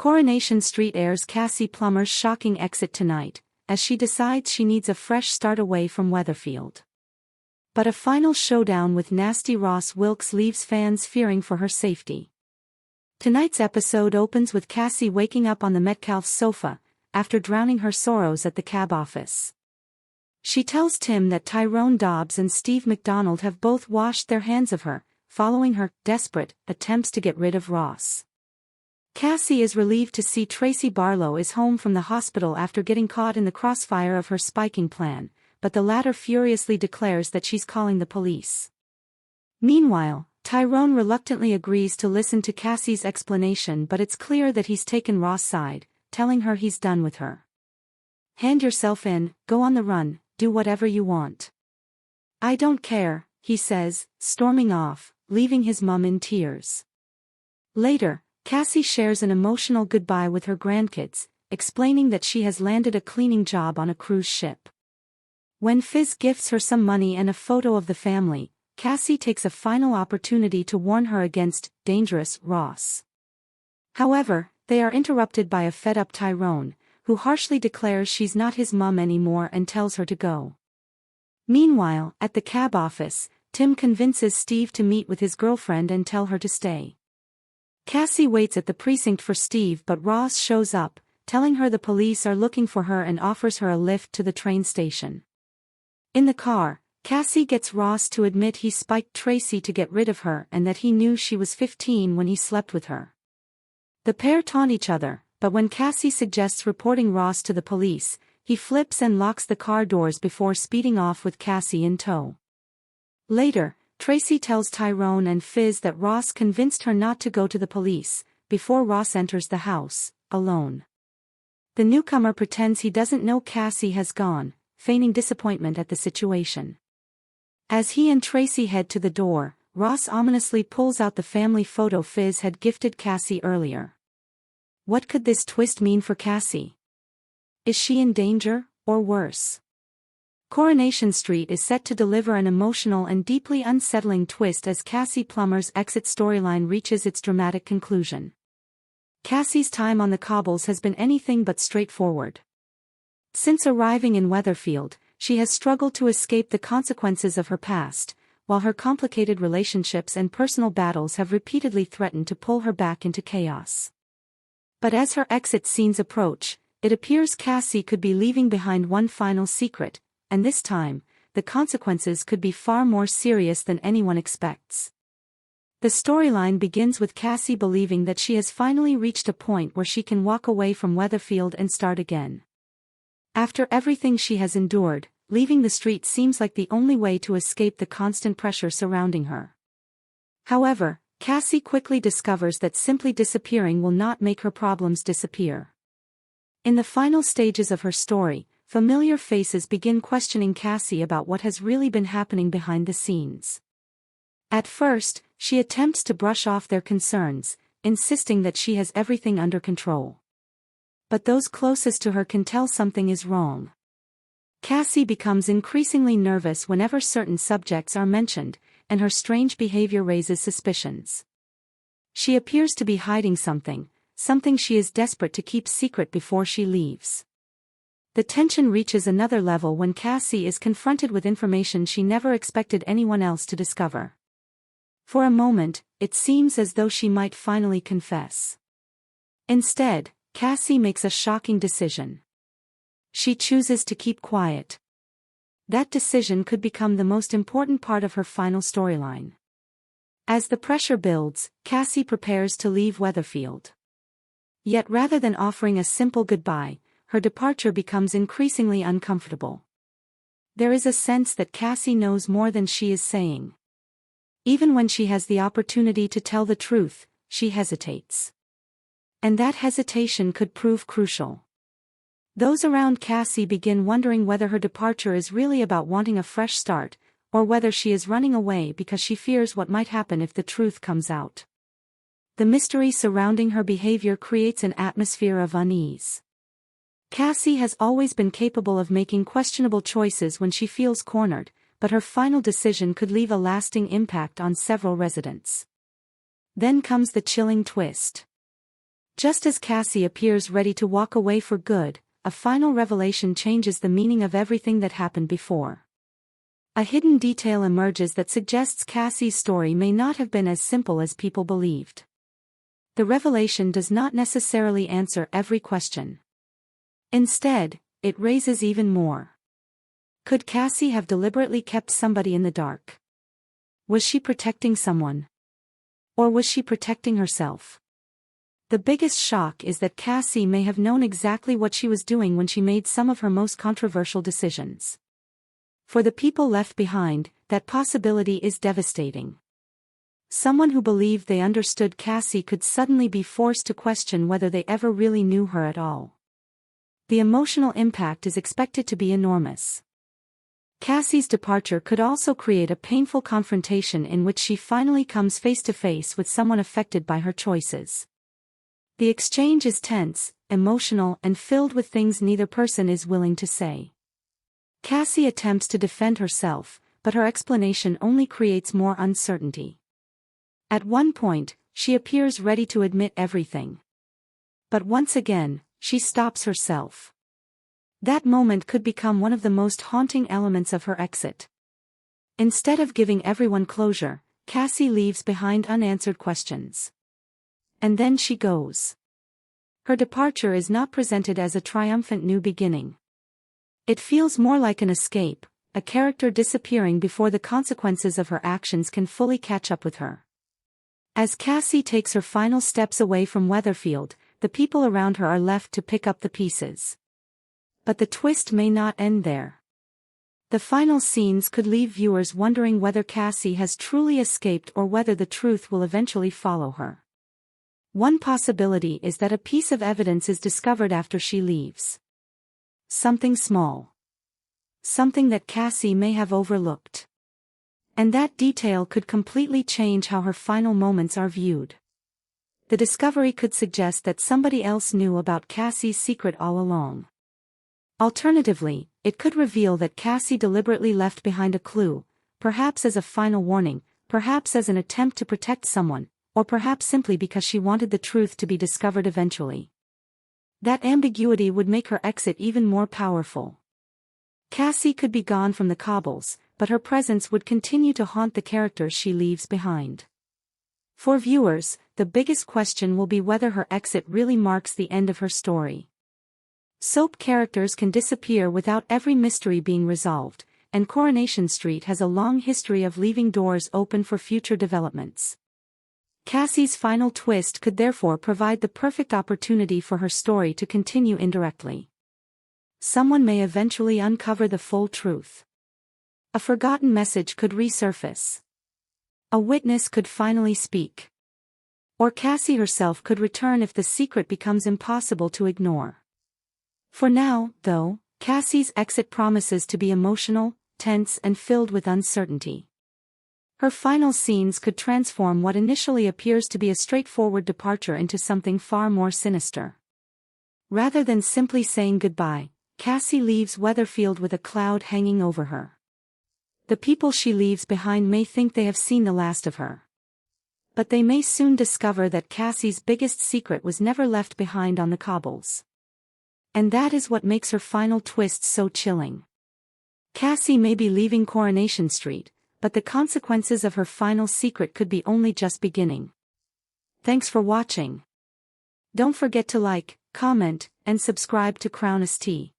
Coronation Street airs Cassie Plummer's shocking exit tonight, as she decides she needs a fresh start away from Weatherfield. But a final showdown with nasty Ross Wilkes leaves fans fearing for her safety. Tonight's episode opens with Cassie waking up on the Metcalfe's sofa, after drowning her sorrows at the cab office. She tells Tim that Tyrone Dobbs and Steve McDonald have both washed their hands of her, following her desperate attempts to get rid of Ross. Cassie is relieved to see Tracy Barlow is home from the hospital after getting caught in the crossfire of her spiking plan, but the latter furiously declares that she's calling the police. Meanwhile, Tyrone reluctantly agrees to listen to Cassie's explanation, but it's clear that he's taken Ross' side, telling her he's done with her. "Hand yourself in, go on the run, do whatever you want." "I don't care," he says, storming off, leaving his mum in tears. Later, Cassie shares an emotional goodbye with her grandkids, explaining that she has landed a cleaning job on a cruise ship. When Fizz gifts her some money and a photo of the family, Cassie takes a final opportunity to warn her against dangerous Ross. However, they are interrupted by a fed-up Tyrone, who harshly declares she's not his mum anymore and tells her to go. Meanwhile, at the cab office, Tim convinces Steve to meet with his girlfriend and tell her to stay. Cassie waits at the precinct for Steve, but Ross shows up, telling her the police are looking for her and offers her a lift to the train station. In the car, Cassie gets Ross to admit he spiked Tracy to get rid of her and that he knew she was 15 when he slept with her. The pair taunt each other, but when Cassie suggests reporting Ross to the police, he flips and locks the car doors before speeding off with Cassie in tow. Later, Tracy tells Tyrone and Fizz that Ross convinced her not to go to the police, before Ross enters the house, alone. The newcomer pretends he doesn't know Cassie has gone, feigning disappointment at the situation. As he and Tracy head to the door, Ross ominously pulls out the family photo Fizz had gifted Cassie earlier. What could this twist mean for Cassie? Is she in danger, or worse? Coronation Street is set to deliver an emotional and deeply unsettling twist as Cassie Plummer's exit storyline reaches its dramatic conclusion. Cassie's time on the cobbles has been anything but straightforward. Since arriving in Weatherfield, she has struggled to escape the consequences of her past, while her complicated relationships and personal battles have repeatedly threatened to pull her back into chaos. But as her exit scenes approach, it appears Cassie could be leaving behind one final secret, and this time, the consequences could be far more serious than anyone expects. The storyline begins with Cassie believing that she has finally reached a point where she can walk away from Weatherfield and start again. After everything she has endured, leaving the street seems like the only way to escape the constant pressure surrounding her. However, Cassie quickly discovers that simply disappearing will not make her problems disappear. In the final stages of her story, familiar faces begin questioning Cassie about what has really been happening behind the scenes. At first, she attempts to brush off their concerns, insisting that she has everything under control. But those closest to her can tell something is wrong. Cassie becomes increasingly nervous whenever certain subjects are mentioned, and her strange behavior raises suspicions. She appears to be hiding something she is desperate to keep secret before she leaves. The tension reaches another level when Cassie is confronted with information she never expected anyone else to discover. For a moment, it seems as though she might finally confess. Instead, Cassie makes a shocking decision. She chooses to keep quiet. That decision could become the most important part of her final storyline. As the pressure builds, Cassie prepares to leave Weatherfield. Yet rather than offering a simple goodbye, her departure becomes increasingly uncomfortable. There is a sense that Cassie knows more than she is saying. Even when she has the opportunity to tell the truth, she hesitates. And that hesitation could prove crucial. Those around Cassie begin wondering whether her departure is really about wanting a fresh start, or whether she is running away because she fears what might happen if the truth comes out. The mystery surrounding her behavior creates an atmosphere of unease. Cassie has always been capable of making questionable choices when she feels cornered, but her final decision could leave a lasting impact on several residents. Then comes the chilling twist. Just as Cassie appears ready to walk away for good, a final revelation changes the meaning of everything that happened before. A hidden detail emerges that suggests Cassie's story may not have been as simple as people believed. The revelation does not necessarily answer every question. Instead, it raises even more. Could Cassie have deliberately kept somebody in the dark? Was she protecting someone? Or was she protecting herself? The biggest shock is that Cassie may have known exactly what she was doing when she made some of her most controversial decisions. For the people left behind, that possibility is devastating. Someone who believed they understood Cassie could suddenly be forced to question whether they ever really knew her at all. The emotional impact is expected to be enormous. Cassie's departure could also create a painful confrontation in which she finally comes face to face with someone affected by her choices. The exchange is tense, emotional, and filled with things neither person is willing to say. Cassie attempts to defend herself, but her explanation only creates more uncertainty. At one point, she appears ready to admit everything. But once again, she stops herself. That moment could become one of the most haunting elements of her exit. Instead of giving everyone closure, Cassie leaves behind unanswered questions. And then she goes. Her departure is not presented as a triumphant new beginning. It feels more like an escape, a character disappearing before the consequences of her actions can fully catch up with her. As Cassie takes her final steps away from Weatherfield, the people around her are left to pick up the pieces. But the twist may not end there. The final scenes could leave viewers wondering whether Cassie has truly escaped or whether the truth will eventually follow her. One possibility is that a piece of evidence is discovered after she leaves. Something small. Something that Cassie may have overlooked. And that detail could completely change how her final moments are viewed. The discovery could suggest that somebody else knew about Cassie's secret all along. Alternatively, it could reveal that Cassie deliberately left behind a clue, perhaps as a final warning, perhaps as an attempt to protect someone, or perhaps simply because she wanted the truth to be discovered eventually. That ambiguity would make her exit even more powerful. Cassie could be gone from the cobbles, but her presence would continue to haunt the characters she leaves behind. For viewers, the biggest question will be whether her exit really marks the end of her story. Soap characters can disappear without every mystery being resolved, and Coronation Street has a long history of leaving doors open for future developments. Cassie's final twist could therefore provide the perfect opportunity for her story to continue indirectly. Someone may eventually uncover the full truth. A forgotten message could resurface. A witness could finally speak. Or Cassie herself could return if the secret becomes impossible to ignore. For now, though, Cassie's exit promises to be emotional, tense, and filled with uncertainty. Her final scenes could transform what initially appears to be a straightforward departure into something far more sinister. Rather than simply saying goodbye, Cassie leaves Weatherfield with a cloud hanging over her. The people she leaves behind may think they have seen the last of her. But they may soon discover that Cassie's biggest secret was never left behind on the cobbles. And that is what makes her final twist so chilling. Cassie may be leaving Coronation Street, but the consequences of her final secret could be only just beginning. Thanks for watching. Don't forget to like, comment, and subscribe to Crown ST.